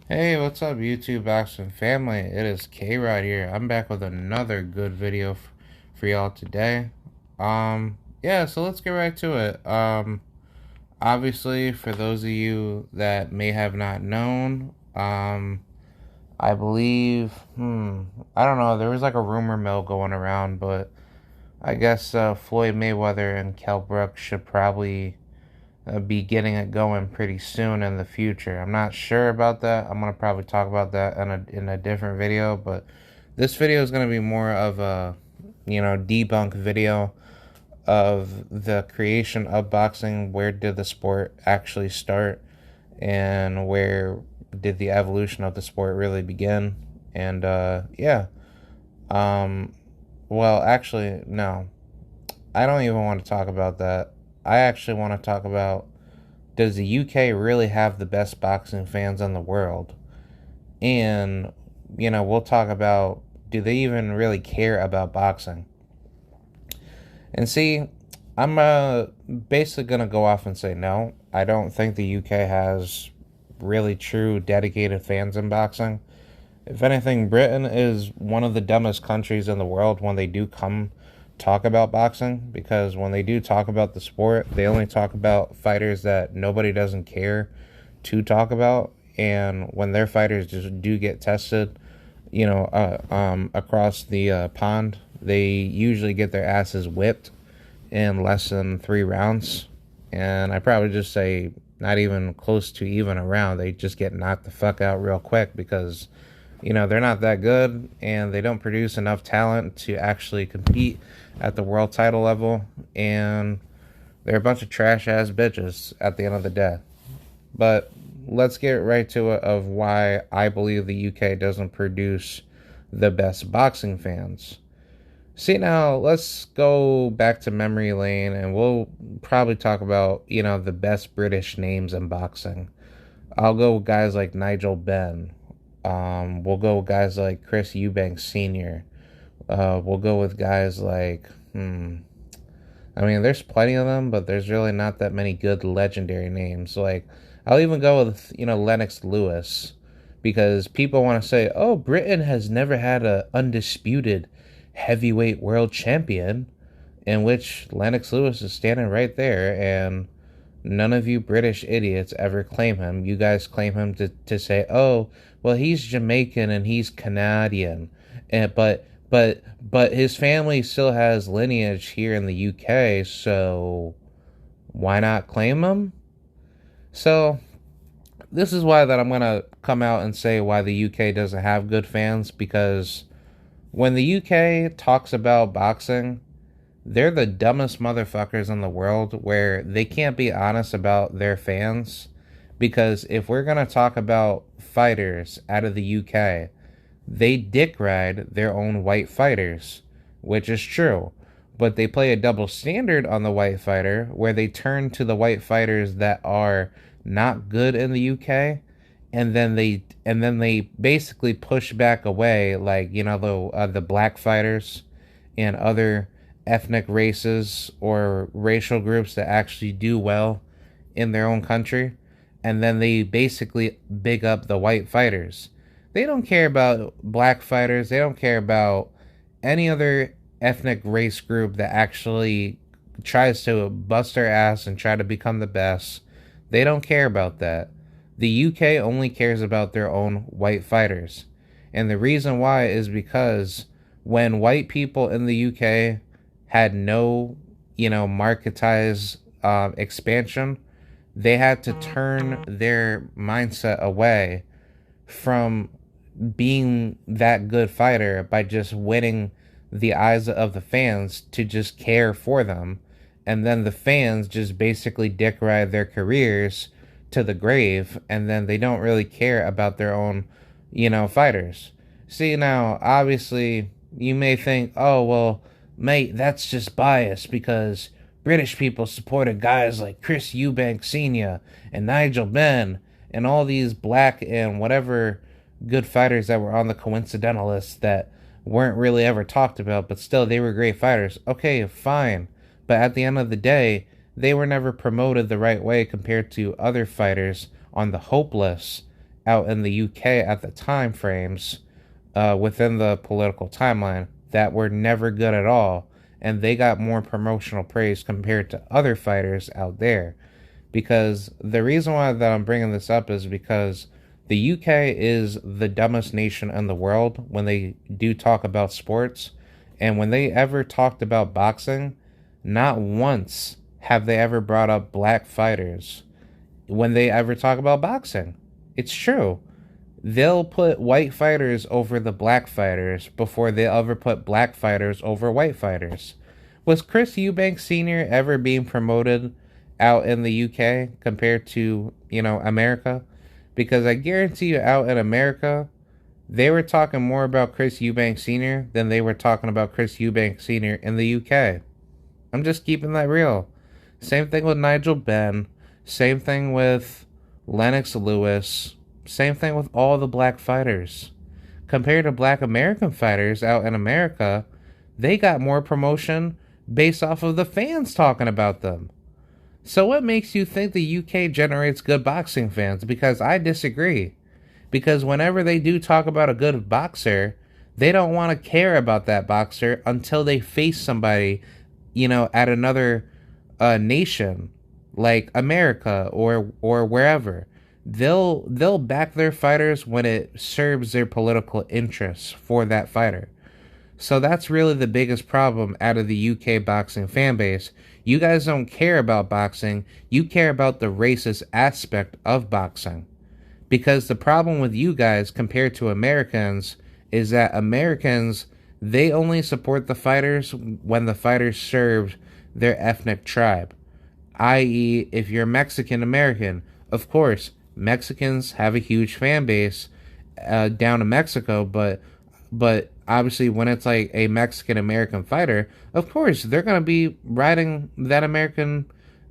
Hey, what's up, YouTube Action family? It is K-Rod here. I'm back with another good video for y'all today. Yeah, so let's get right to it. Obviously, for those of you that may have not known, I believe, I don't know, there was like a rumor mill going around, but I guess Floyd Mayweather and Kell Brooks should probably be getting it going pretty soon in the future. I'm not sure about that. I'm gonna probably talk about that in a different video, but this video is gonna be more of a debunk video of the creation of boxing. Where did the sport actually start, and where did the evolution of the sport really begin? And yeah, um, well, actually, no, I don't even want to talk about that. I actually want to talk about, does the UK really have the best boxing fans in the world? And, we'll talk about, do they even really care about boxing? And see, I'm basically going to go off and say no. I don't think the UK has really true dedicated fans in boxing. If anything, Britain is one of the dumbest countries in the world when they do come talk about boxing, because when they do talk about the sport, they only talk about fighters that nobody doesn't care to talk about. And when their fighters just do get tested, across the pond, they usually get their asses whipped in less than 3 rounds. And I probably just say not even close to even a round. They just get knocked the fuck out real quick because they're not that good and they don't produce enough talent to actually compete at the world title level. And they're a bunch of trash ass bitches at the end of the day. But let's get right to it of why I believe the UK doesn't produce the best boxing fans. See, now let's go back to memory lane and we'll probably talk about, the best British names in boxing. I'll go with guys like Nigel Benn. We'll go with guys like Chris Eubanks Sr. We'll go with guys like, I mean, there's plenty of them, but there's really not that many good legendary names. Like, I'll even go with, Lennox Lewis, because people want to say, oh, Britain has never had a undisputed heavyweight world champion, in which Lennox Lewis is standing right there, and none of you British idiots ever claim him. You guys claim him to say, oh, well, he's Jamaican and he's Canadian, but his family still has lineage here in the UK, so why not claim him? So this is why that I'm gonna come out and say why the UK doesn't have good fans, because when the UK talks about boxing, they're the dumbest motherfuckers in the world, where they can't be honest about their fans. Because if we're going to talk about fighters out of the UK, they dick ride their own white fighters, which is true. But they play a double standard on the white fighter, where they turn to the white fighters that are not good in the UK, and then they basically push back away, like, the black fighters and other ethnic races or racial groups that actually do well in their own country, and then they basically big up the white fighters. They don't care about black fighters. They don't care about any other ethnic race group that actually tries to bust their ass and try to become the best. They don't care about that. The UK only cares about their own white fighters. And the reason why is because when white people in the UK had no, marketized expansion, they had to turn their mindset away from being that good fighter by just winning the eyes of the fans to just care for them. And then the fans just basically dick ride their careers to the grave, and then they don't really care about their own, fighters. See, now, obviously, you may think, oh, well, mate, that's just bias because British people supported guys like Chris Eubanks Sr. and Nigel Benn and all these black and whatever good fighters that were on the coincidental list that weren't really ever talked about, but still they were great fighters. Okay, fine. But at the end of the day, they were never promoted the right way compared to other fighters on the hope list out in the UK at the time frames, within the political timeline, that were never good at all, and they got more promotional praise compared to other fighters out there. Because the reason why that I'm bringing this up is because the UK is the dumbest nation in the world when they do talk about sports, and when they ever talked about boxing, not once have they ever brought up black fighters when they ever talk about boxing. It's true. They'll put white fighters over the black fighters before they ever put black fighters over white fighters. Was Chris Eubank Sr. ever being promoted out in the UK compared to, America? Because I guarantee you, out in America, they were talking more about Chris Eubank Sr. than they were talking about Chris Eubank Sr. in the UK. I'm just keeping that real. Same thing with Nigel Benn. Same thing with Lennox Lewis. Same thing with all the black fighters. Compared to black American fighters out in America, they got more promotion based off of the fans talking about them. So what makes you think the UK generates good boxing fans? Because I disagree. Because whenever they do talk about a good boxer, they don't want to care about that boxer until they face somebody, at another nation like America or wherever. They'll back their fighters when it serves their political interests for that fighter. So that's really the biggest problem out of the UK boxing fan base. You guys don't care about boxing. You care about the racist aspect of boxing. Because the problem with you guys compared to Americans is that Americans, they only support the fighters when the fighters serve their ethnic tribe. I.e., if you're Mexican American, of course, Mexicans have a huge fan base down in Mexico, but obviously when it's like a Mexican American fighter, of course they're gonna be riding that American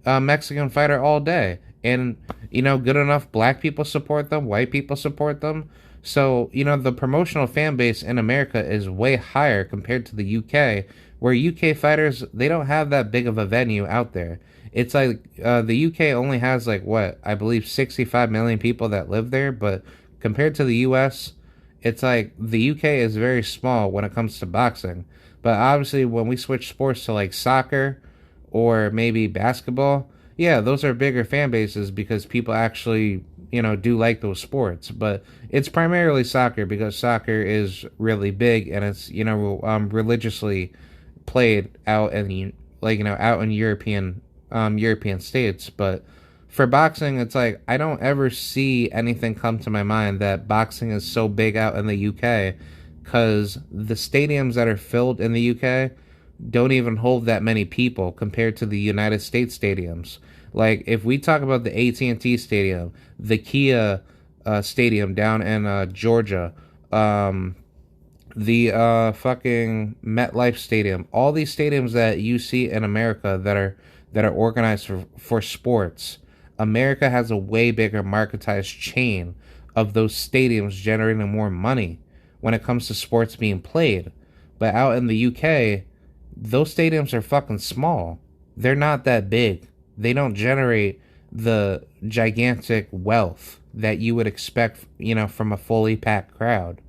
Mexican fighter all day, and good enough black people support them, white people support them. So the promotional fan base in America is way higher compared to the UK, where UK fighters, they don't have that big of a venue out there. It's like the UK only has like what I believe 65 million people that live there, but compared to the US, it's like the UK is very small when it comes to boxing. But obviously when we switch sports to like soccer or maybe basketball, yeah, those are bigger fan bases because people actually, do like those sports. But it's primarily soccer because soccer is really big and it's, religiously played out in out in European states. But for boxing, it's like I don't ever see anything come to my mind that boxing is so big out in the UK, because the stadiums that are filled in the UK don't even hold that many people compared to the United States stadiums. Like if we talk about the AT&T Stadium, the Kia Stadium down in Georgia, the fucking MetLife Stadium, all these stadiums that you see in America that are organized for sports, America has a way bigger marketized chain of those stadiums generating more money when it comes to sports being played. But out in the UK, those stadiums are fucking small. They're not that big. They don't generate the gigantic wealth that you would expect, from a fully packed crowd.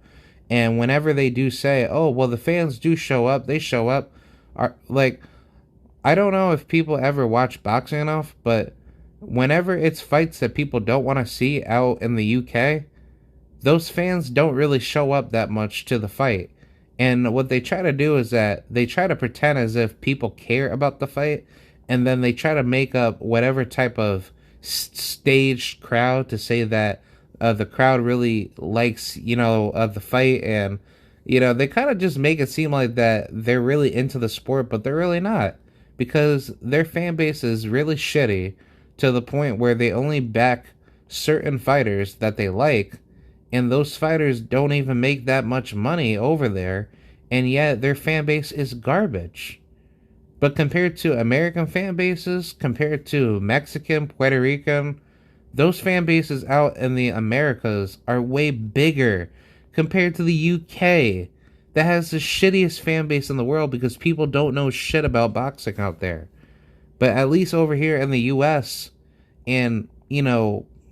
And whenever they do say, oh, well, the fans do show up, they show up, are like, I don't know if people ever watch boxing enough, but whenever it's fights that people don't want to see out in the UK, those fans don't really show up that much to the fight. And what they try to do is that they try to pretend as if people care about the fight, and then they try to make up whatever type of staged crowd to say that the crowd really likes, the fight, and, they kind of just make it seem like that they're really into the sport, but they're really not, because their fan base is really shitty to the point where they only back certain fighters that they like, and those fighters don't even make that much money over there, and yet their fan base is garbage. But compared to American fan bases, compared to Mexican, Puerto Rican, those fan bases out in the Americas are way bigger compared to the UK that has the shittiest fan base in the world because people don't know shit about boxing out there. But at least over here in the US and,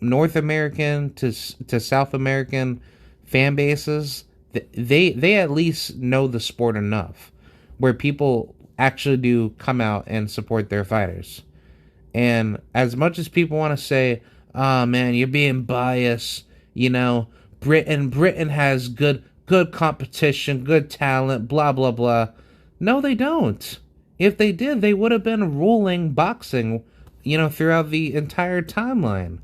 North American to South American fan bases, they at least know the sport enough where people actually do come out and support their fighters. And as much as people want to say, "Oh man, you're being biased," you know, Britain has good competition, good talent, blah blah blah. No, they don't. If they did, they would have been ruling boxing, throughout the entire timeline.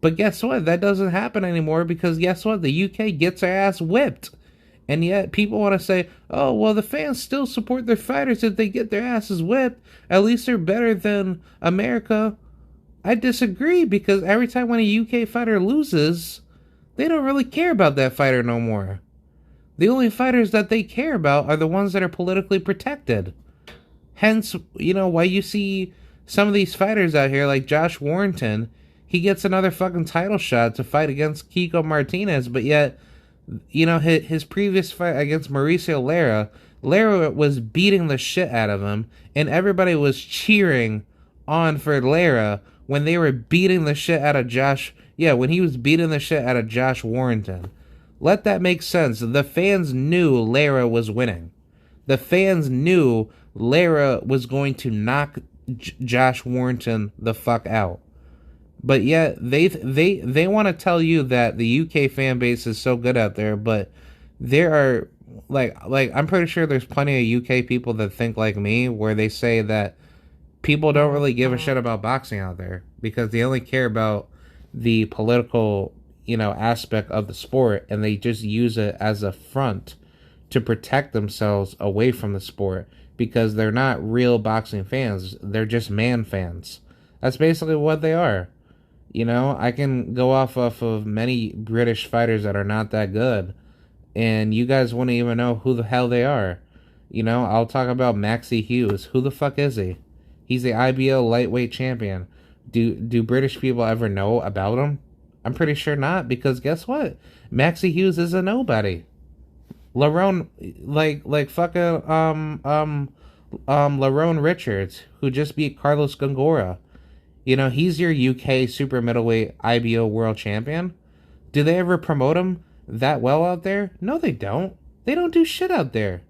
But guess what? That doesn't happen anymore because guess what? The UK gets their ass whipped. And yet people want to say, oh, well, the fans still support their fighters if they get their asses whipped. At least they're better than America. I disagree because every time when a UK fighter loses, they don't really care about that fighter no more. The only fighters that they care about are the ones that are politically protected. Hence, why you see some of these fighters out here like Josh Warrington, he gets another fucking title shot to fight against Kiko Martinez, but yet, his previous fight against Mauricio Lara was beating the shit out of him, and everybody was cheering on for Lara when they were beating the shit out of when he was beating the shit out of Josh Warrington. Let that make sense. The fans knew Lara was winning. The fans knew Lara was going to knock Josh Warrington the fuck out. But yet they want to tell you that the UK fan base is so good out there, but there are like I'm pretty sure there's plenty of UK people that think like me, where they say that people don't really give a shit about boxing out there because they only care about the political, aspect of the sport, and they just use it as a front to protect themselves away from the sport because they're not real boxing fans. They're just man fans. That's basically what they are. I can go off of many British fighters that are not that good, and you guys wouldn't even know who the hell they are. I'll talk about Maxie Hughes. Who the fuck is he? He's the IBO lightweight champion. Do British people ever know about him? I'm pretty sure not, because guess what? Maxie Hughes is a nobody. Lerone, like fucking Lerone Richards, who just beat Carlos Gongora. He's your UK super middleweight IBO world champion. Do they ever promote him that well out there? No, they don't. They don't do shit out there.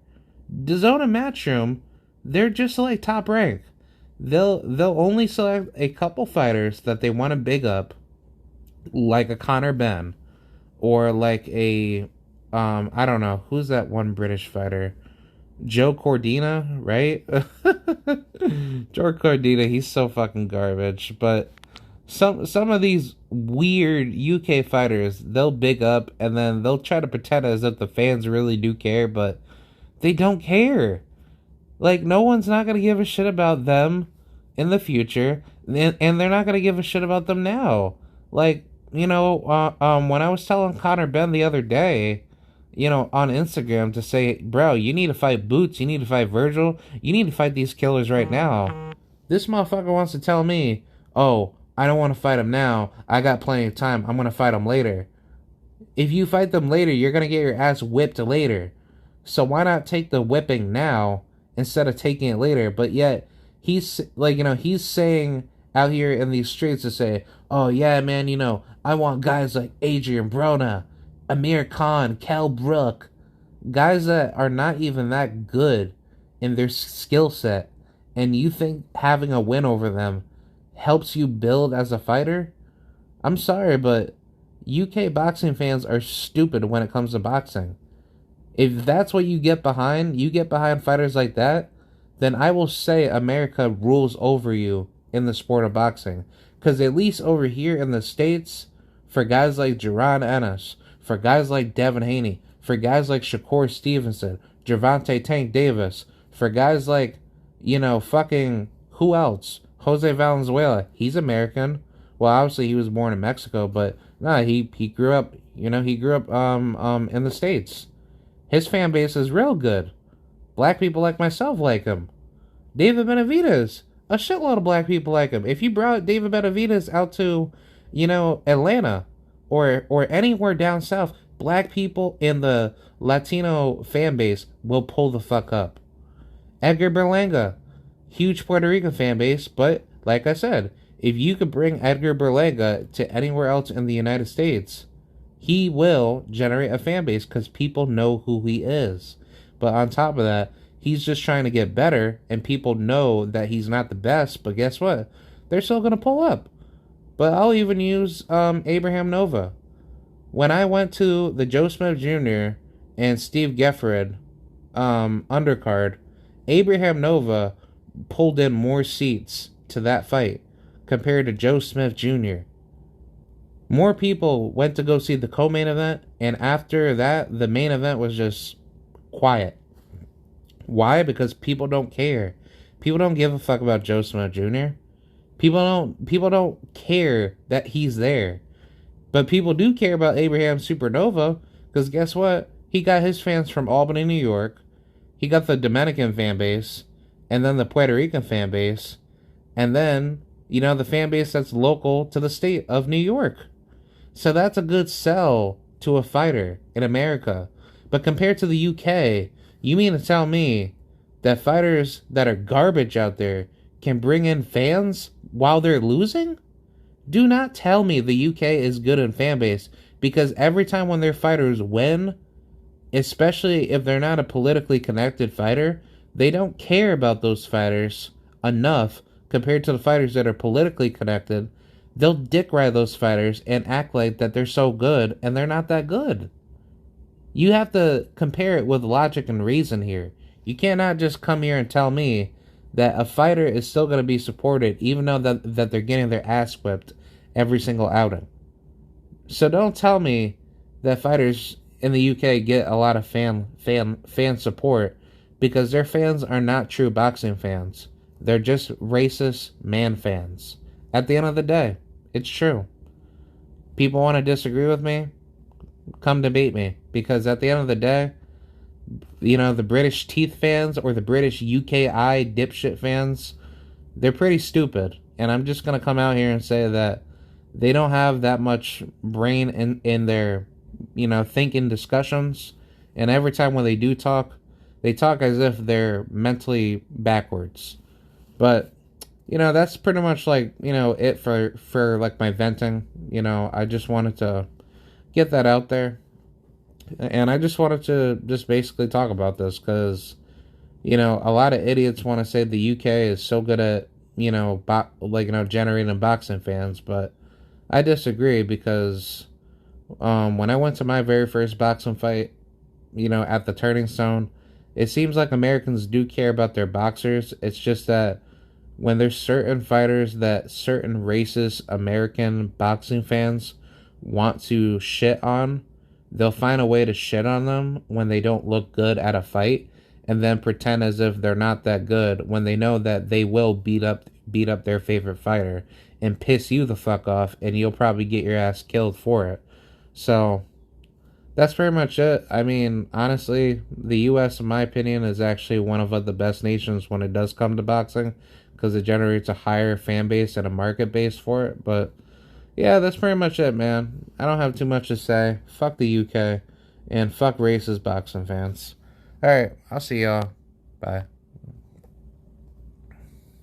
DAZN and Matchroom, they're just like Top Rank. They'll only select a couple fighters that they want to big up, like a Conor Benn, or like a I don't know, who's that one British fighter? Joe Cordina, right? Joe Cordina, he's so fucking garbage. But some of these weird UK fighters, they'll big up and then they'll try to pretend as if the fans really do care, but they don't care. Like, no one's not gonna give a shit about them in the future, and they're not gonna give a shit about them now. Like, when I was telling Conor Benn the other day, on Instagram to say, bro, you need to fight Boots, you need to fight Virgil, you need to fight these killers right now. This motherfucker wants to tell me, oh, I don't want to fight him now, I got plenty of time, I'm going to fight him later. If you fight them later, you're going to get your ass whipped later. So why not take the whipping now instead of taking it later? But yet, he's he's saying out here in these streets to say, oh yeah, man, I want guys like Adrian Broner, Amir Khan, Kell Brook, guys that are not even that good in their skill set, and you think having a win over them helps you build as a fighter? I'm sorry, but UK boxing fans are stupid when it comes to boxing. If that's what you get behind fighters like that, then I will say America rules over you in the sport of boxing. Because at least over here in the States, for guys like Jaron Ennis, for guys like Devin Haney, for guys like Shakur Stevenson, Gervonta Tank Davis, for guys like, fucking, who else? Jose Valenzuela, he's American. Well, obviously he was born in Mexico, but nah, he grew up, in the States. His fan base is real good. Black people like myself like him. David Benavidez, a shitload of black people like him. If you brought David Benavidez out to, Atlanta, or anywhere down south, black people in the Latino fan base will pull the fuck up. Edgar Berlanga, huge Puerto Rican fan base, but like I said, If you could bring Edgar Berlanga to anywhere else in the United States, he will generate a fan base because people know who he is. But on top of that, he's just trying to get better, and people know that he's not the best. But guess what? They're still gonna pull up. But I'll even use Abraham Nova. When I went to the Joe Smith Jr. and Steve Gefford undercard, Abraham Nova pulled in more seats to that fight compared to Joe Smith Jr. More people went to go see the co-main event, and after that, the main event was just quiet. Why? Because people don't care. People don't give a fuck about Joe Smith Jr. People don't care that he's there. But people do care about Abraham Supernova, because guess what? He got his fans from Albany, New York. He got the Dominican fan base, and then the Puerto Rican fan base, and then, the fan base that's local to the state of New York. So that's a good sell to a fighter in America. But compared to the UK, you mean to tell me that fighters that are garbage out there can bring in fans while they're losing? Do not tell me the UK is good in fan base, because every time when their fighters win, especially if they're not a politically connected fighter, they don't care about those fighters enough compared to the fighters that are politically connected. They'll dick ride those fighters and act like that they're so good, and they're not that good. You have to compare it with logic and reason here. You cannot just come here and tell me that a fighter is still going to be supported even though that they're getting their ass whipped every single outing. So don't tell me that fighters in the UK get a lot of fan support, because their fans are not true boxing fans. They're just racist man fans. At the end of the day, it's true. People want to disagree with me? Come debate me, because at the end of the day, the British teeth fans or the British UKI dipshit fans, they're pretty stupid. And I'm just going to come out here and say that they don't have that much brain in their, thinking discussions. And every time when they do talk, they talk as if they're mentally backwards. But, that's pretty much like, it for like my venting. I just wanted to get that out there. And I just wanted to just basically talk about this because, a lot of idiots want to say the UK is so good at, generating boxing fans. But I disagree, because when I went to my very first boxing fight, at the Turning Stone, it seems like Americans do care about their boxers. It's just that when there's certain fighters that certain racist American boxing fans want to shit on, they'll find a way to shit on them when they don't look good at a fight, and then pretend as if they're not that good when they know that they will beat up their favorite fighter and piss you the fuck off, and you'll probably get your ass killed for it. So that's pretty much it. I mean, honestly, the US, in my opinion, is actually one of the best nations when it does come to boxing, because it generates a higher fan base and a market base for it. But yeah, that's pretty much it, man. I don't have too much to say. Fuck the UK, and fuck racist boxing fans. Alright, I'll see y'all. Bye.